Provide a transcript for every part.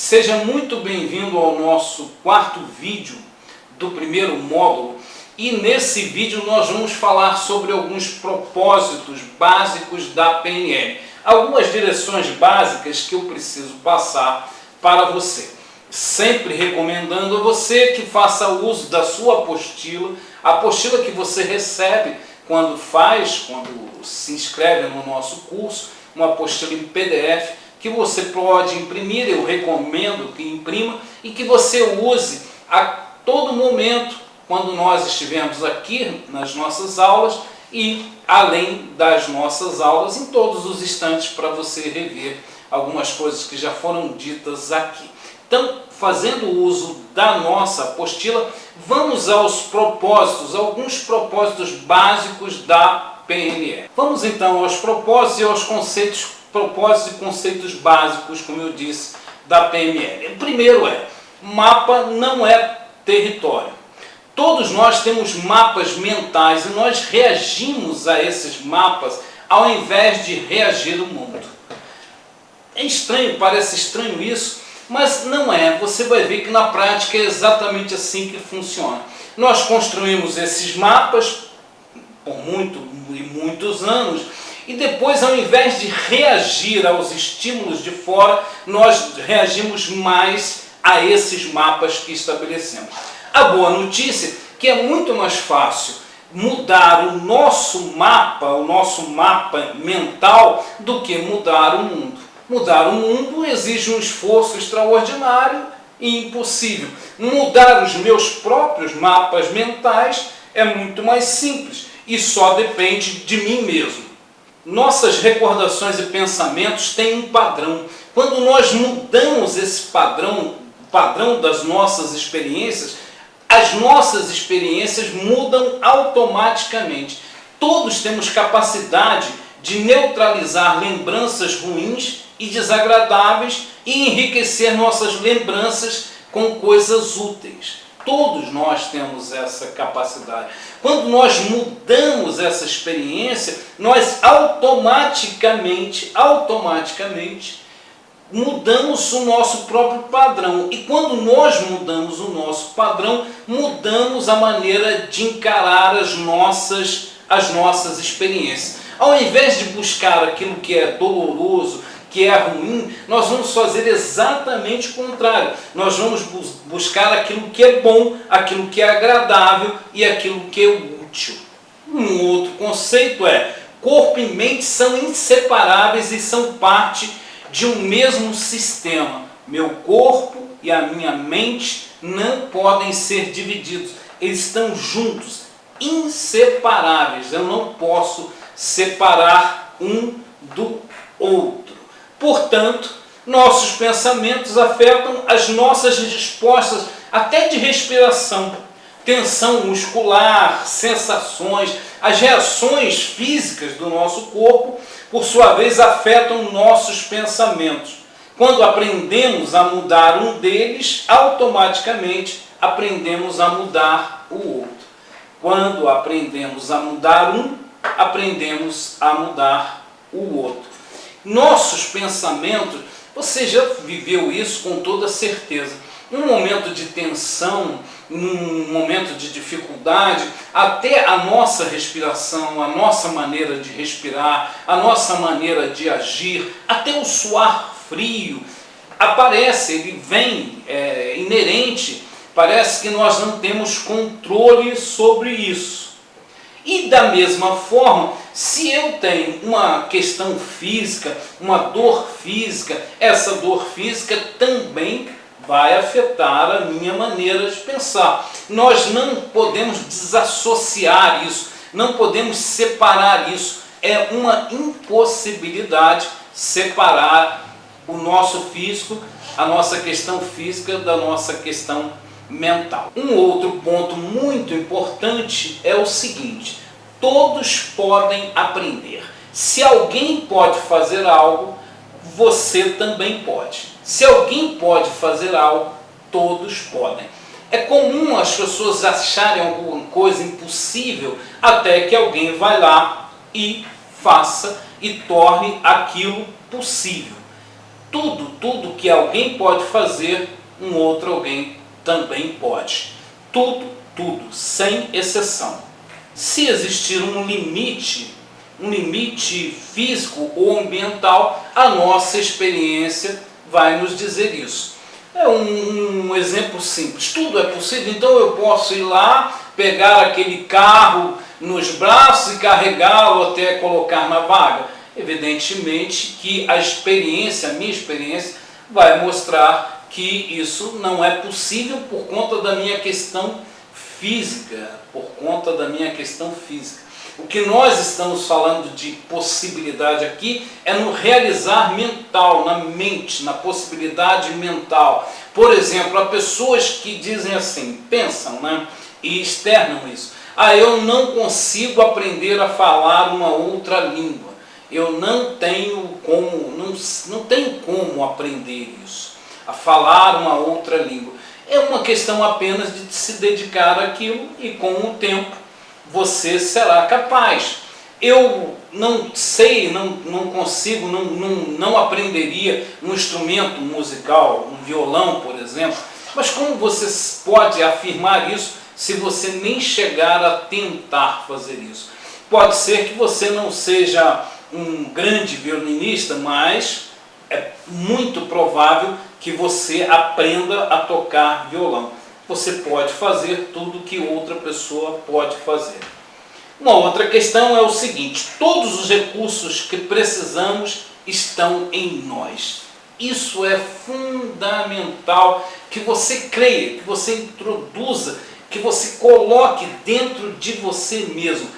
Seja muito bem-vindo ao nosso quarto vídeo do primeiro módulo, e nesse vídeo nós vamos falar sobre alguns propósitos básicos da PNL, algumas direções básicas que eu preciso passar para você, sempre recomendando a você que faça uso da sua apostila, a apostila que você recebe quando se inscreve no nosso curso, uma apostila em PDF, que você pode imprimir, eu recomendo que imprima, e que você use a todo momento, quando nós estivermos aqui nas nossas aulas e além das nossas aulas, em todos os instantes, para você rever algumas coisas que já foram ditas aqui. Então, fazendo uso da nossa apostila, vamos aos propósitos, alguns propósitos básicos da PNL. Vamos então aos propósitos e aos propósitos e conceitos básicos, como eu disse, da PNL. O primeiro é: mapa não é território. Todos nós temos mapas mentais e nós reagimos a esses mapas ao invés de reagir ao mundo. É estranho, parece estranho isso, mas não é. Você vai ver que na prática é exatamente assim que funciona. Nós construímos esses mapas por muitos anos, e depois, ao invés de reagir aos estímulos de fora, nós reagimos mais a esses mapas que estabelecemos. A boa notícia é que é muito mais fácil mudar o nosso mapa mental, do que mudar o mundo. Mudar o mundo exige um esforço extraordinário e impossível. Mudar os meus próprios mapas mentais é muito mais simples e só depende de mim mesmo. Nossas recordações e pensamentos têm um padrão. Quando nós mudamos esse padrão, o padrão das nossas experiências, as nossas experiências mudam automaticamente. Todos temos capacidade de neutralizar lembranças ruins e desagradáveis e enriquecer nossas lembranças com coisas úteis. Todos nós temos essa capacidade. Quando nós mudamos essa experiência, nós automaticamente mudamos o nosso próprio padrão. E quando nós mudamos o nosso padrão, mudamos a maneira de encarar as nossas experiências. Ao invés de buscar aquilo que é doloroso, que é ruim, nós vamos fazer exatamente o contrário. Nós vamos buscar aquilo que é bom, aquilo que é agradável e aquilo que é útil. Um outro conceito é: corpo e mente são inseparáveis e são parte de um mesmo sistema. Meu corpo e a minha mente não podem ser divididos. Eles estão juntos, inseparáveis. Eu não posso separar um do outro. Portanto, nossos pensamentos afetam as nossas respostas, até de respiração, tensão muscular, sensações, as reações físicas do nosso corpo, por sua vez, afetam nossos pensamentos. Quando aprendemos a mudar um deles, automaticamente aprendemos a mudar o outro. Quando aprendemos a mudar um, aprendemos a mudar o outro. Nossos pensamentos, você já viveu isso com toda certeza. Um momento de tensão, um momento de dificuldade, até a nossa respiração, a nossa maneira de respirar, a nossa maneira de agir, até o suar frio aparece, ele vem, inerente. Parece que nós não temos controle sobre isso. E da mesma forma, se eu tenho uma questão física, uma dor física, essa dor física também vai afetar a minha maneira de pensar. Nós não podemos desassociar isso, não podemos separar isso. É uma impossibilidade separar o nosso físico, a nossa questão física da nossa questão mental. Um outro ponto muito importante é o seguinte: todos podem aprender. Se alguém pode fazer algo, você também pode. Se alguém pode fazer algo, todos podem. É comum as pessoas acharem alguma coisa impossível, até que alguém vai lá e faça e torne aquilo possível. Tudo que alguém pode fazer, um outro alguém também pode. Tudo, sem exceção. Se existir um limite físico ou ambiental, a nossa experiência vai nos dizer isso. É um exemplo simples. Tudo é possível, então eu posso ir lá, pegar aquele carro nos braços e carregá-lo até colocar na vaga. Evidentemente que a minha experiência, vai mostrar que isso não é possível por conta da minha questão física, O que nós estamos falando de possibilidade aqui é no realizar mental, na mente, na possibilidade mental. Por exemplo, há pessoas que dizem assim, pensam, e externam isso. Eu não consigo aprender a falar uma outra língua. Eu não tenho como aprender isso, a falar uma outra língua. É uma questão apenas de se dedicar àquilo e com o tempo você será capaz. Eu não sei, não consigo, não aprenderia um instrumento musical, um violão, por exemplo, mas como você pode afirmar isso se você nem chegar a tentar fazer isso? Pode ser que você não seja um grande violinista, mas é muito provável que você aprenda a tocar violão. Você pode fazer tudo que outra pessoa pode fazer. Uma outra questão é o seguinte: todos os recursos que precisamos estão em nós. Isso é fundamental que você creia, que você introduza, que você coloque dentro de você mesmo.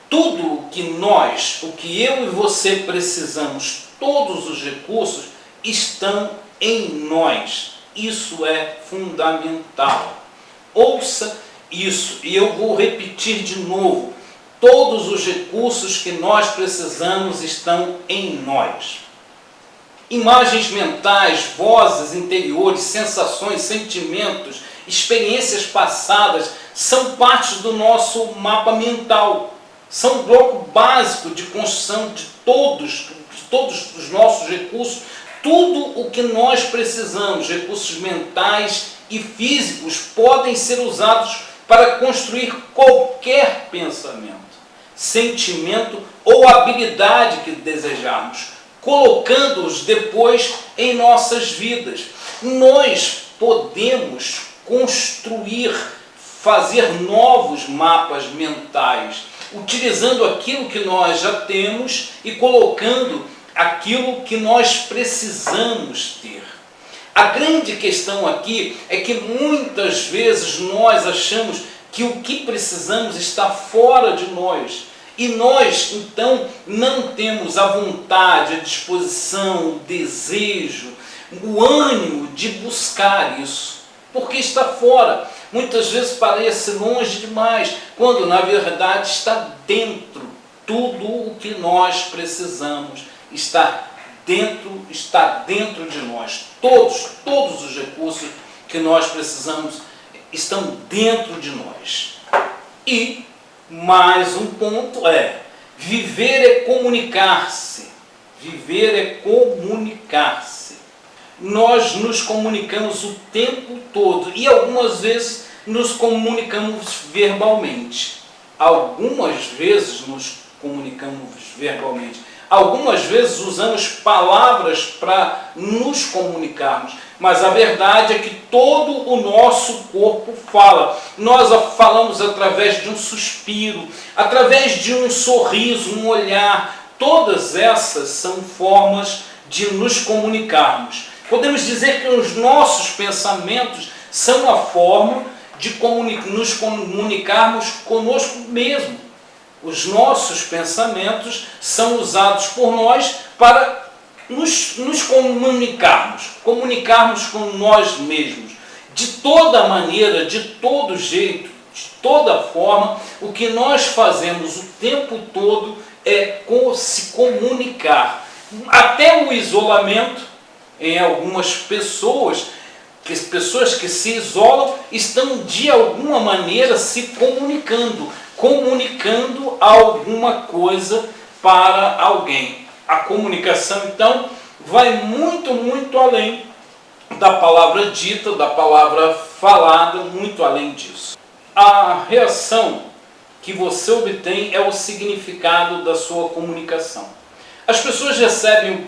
Tudo o que eu e você precisamos, todos os recursos estão em nós. Isso é fundamental. Ouça isso, e eu vou repetir de novo. Todos os recursos que nós precisamos estão em nós. Imagens mentais, vozes interiores, sensações, sentimentos, experiências passadas são parte do nosso mapa mental. São um bloco básico de construção de todos os nossos recursos. Tudo o que nós precisamos, recursos mentais e físicos, podem ser usados para construir qualquer pensamento, sentimento ou habilidade que desejarmos, colocando-os depois em nossas vidas. Nós podemos construir, fazer novos mapas mentais, utilizando aquilo que nós já temos e colocando aquilo que nós precisamos ter. A grande questão aqui é que muitas vezes nós achamos que o que precisamos está fora de nós. E nós, então, não temos a vontade, a disposição, o desejo, o ânimo de buscar isso, porque está fora. Muitas vezes parece longe demais, quando na verdade está dentro. Tudo o que nós precisamos está dentro de nós. Todos os recursos que nós precisamos estão dentro de nós. E mais um ponto é: viver é comunicar-se. Viver é comunicar-se. Nós nos comunicamos o tempo todo e algumas vezes nos comunicamos verbalmente. Algumas vezes nos comunicamos verbalmente. Algumas vezes usamos palavras para nos comunicarmos, mas a verdade é que todo o nosso corpo fala. Nós falamos através de um suspiro, através de um sorriso, um olhar. Todas essas são formas de nos comunicarmos. Podemos dizer que os nossos pensamentos são a forma de nos comunicarmos conosco mesmo. Os nossos pensamentos são usados por nós para nos comunicarmos com nós mesmos. De toda maneira, de todo jeito, de toda forma, o que nós fazemos o tempo todo é se comunicar. Até o isolamento, em algumas pessoas que se isolam, estão de alguma maneira se comunicando alguma coisa para alguém. A comunicação, então, vai muito além da palavra dita, da palavra falada, muito além disso. A reação que você obtém é o significado da sua comunicação. As pessoas recebem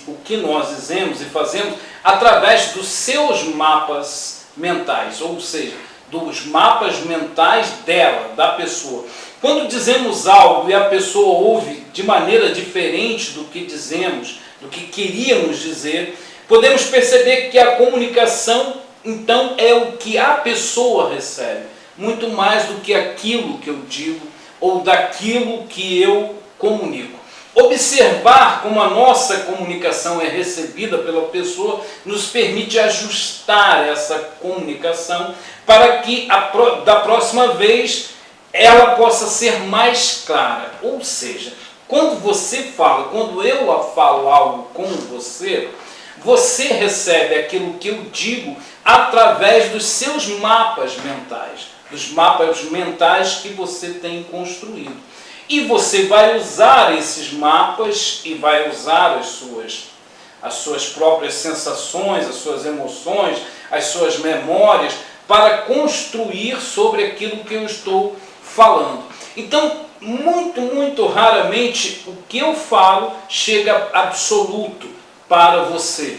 o que nós dizemos e fazemos através dos seus mapas mentais, ou seja, dos mapas mentais dela, da pessoa. Quando dizemos algo e a pessoa ouve de maneira diferente do que dizemos, do que queríamos dizer, podemos perceber que a comunicação, então, é o que a pessoa recebe, muito mais do que aquilo que eu digo ou daquilo que eu comunico. Observar como a nossa comunicação é recebida pela pessoa nos permite ajustar essa comunicação para que da próxima vez ela possa ser mais clara. Ou seja, quando você fala, quando eu falo algo com você, você recebe aquilo que eu digo através dos seus mapas mentais, dos mapas mentais que você tem construído. E você vai usar esses mapas e vai usar as suas próprias sensações, as suas emoções, as suas memórias para construir sobre aquilo que eu estou falando. Então, muito raramente o que eu falo chega absoluto para você,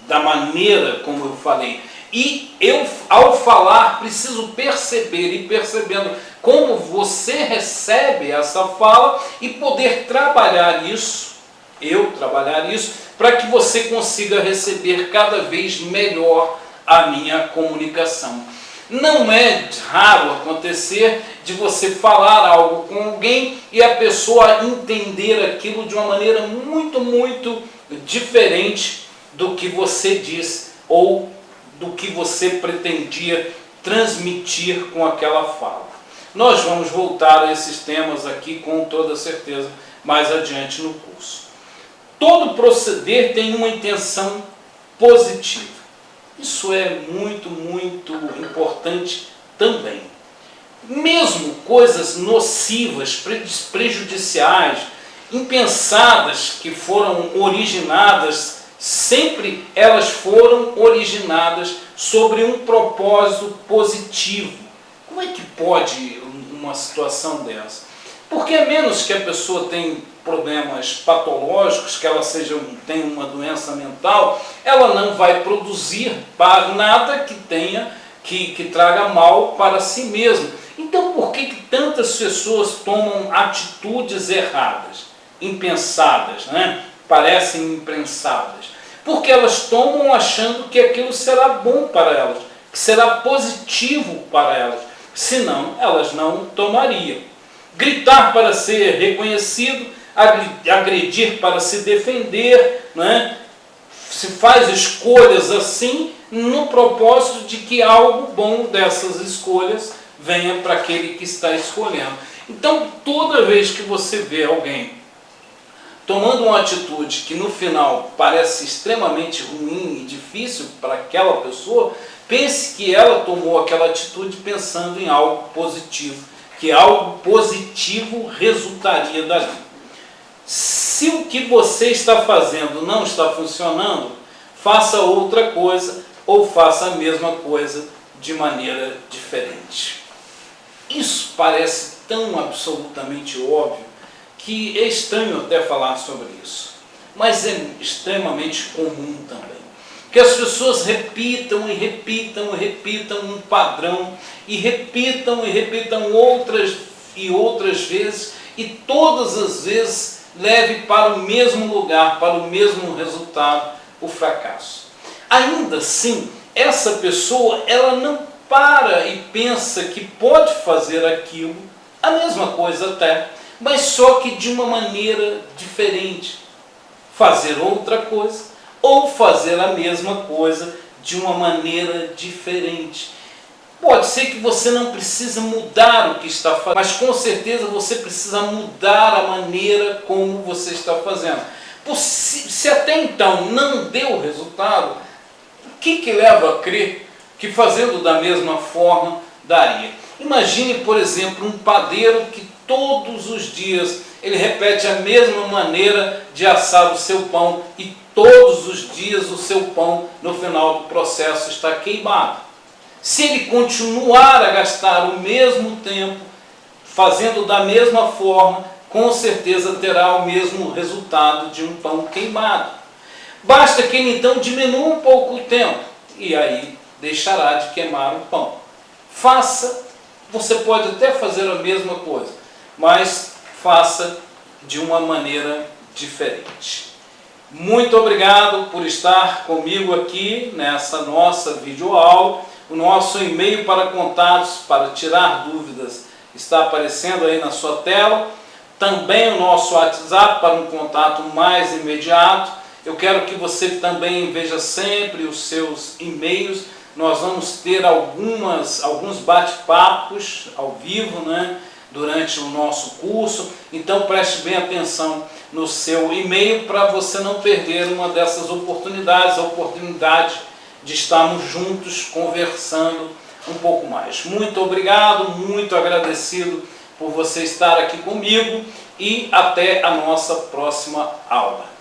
da maneira como eu falei. E eu, ao falar, preciso perceber e percebendo como você recebe essa fala e poder trabalhar isso, para que você consiga receber cada vez melhor a minha comunicação. Não é raro acontecer de você falar algo com alguém e a pessoa entender aquilo de uma maneira muito diferente do que você disse ou do que você pretendia transmitir com aquela fala. Nós vamos voltar a esses temas aqui com toda certeza mais adiante no curso. Todo proceder tem uma intenção positiva. Isso é muito importante também. Mesmo coisas nocivas, prejudiciais, impensadas que foram originadas, sempre elas foram originadas sobre um propósito positivo. Como é que pode uma situação dessa? Porque a menos que a pessoa tenha problemas patológicos, que ela tenha uma doença mental, ela não vai produzir nada que traga mal para si mesma. Então por que tantas pessoas tomam atitudes erradas, impensadas, né? Parecem impensadas? Porque elas tomam achando que aquilo será bom para elas, que será positivo para elas, senão elas não tomariam. Gritar para ser reconhecido, agredir para se defender, né? Se faz escolhas assim no propósito de que algo bom dessas escolhas venha para aquele que está escolhendo. Então, toda vez que você vê alguém tomando uma atitude que no final parece extremamente ruim e difícil para aquela pessoa, pense que ela tomou aquela atitude pensando em algo positivo, que algo positivo resultaria dali. Se o que você está fazendo não está funcionando, faça outra coisa ou faça a mesma coisa de maneira diferente. Isso parece tão absolutamente óbvio que é estranho até falar sobre isso, mas é extremamente comum também. Que as pessoas repitam um padrão e repitam outras vezes e todas as vezes leve para o mesmo lugar, para o mesmo resultado, o fracasso. Ainda assim, essa pessoa ela não para e pensa que pode fazer aquilo, a mesma coisa até, mas só que de uma maneira diferente. Fazer outra coisa ou fazer a mesma coisa de uma maneira diferente. Pode ser que você não precise mudar o que está fazendo, mas com certeza você precisa mudar a maneira como você está fazendo. Se até então não deu resultado, o que leva a crer que fazendo da mesma forma daria? Imagine, por exemplo, um padeiro que todos os dias ele repete a mesma maneira de assar o seu pão e todos os dias o seu pão no final do processo está queimado. Se ele continuar a gastar o mesmo tempo, fazendo da mesma forma, com certeza terá o mesmo resultado de um pão queimado. Basta que ele então diminua um pouco o tempo e aí deixará de queimar o pão. Você pode até fazer a mesma coisa, mas faça de uma maneira diferente. Muito obrigado por estar comigo aqui nessa nossa videoaula. O nosso e-mail para contatos, para tirar dúvidas, está aparecendo aí na sua tela. Também o nosso WhatsApp para um contato mais imediato. Eu quero que você também veja sempre os seus e-mails. Nós vamos ter alguns bate-papos ao vivo, durante o nosso curso. Então preste bem atenção no seu e-mail para você não perder uma dessas oportunidades, a oportunidade de estarmos juntos conversando um pouco mais. Muito obrigado, muito agradecido por você estar aqui comigo e até a nossa próxima aula.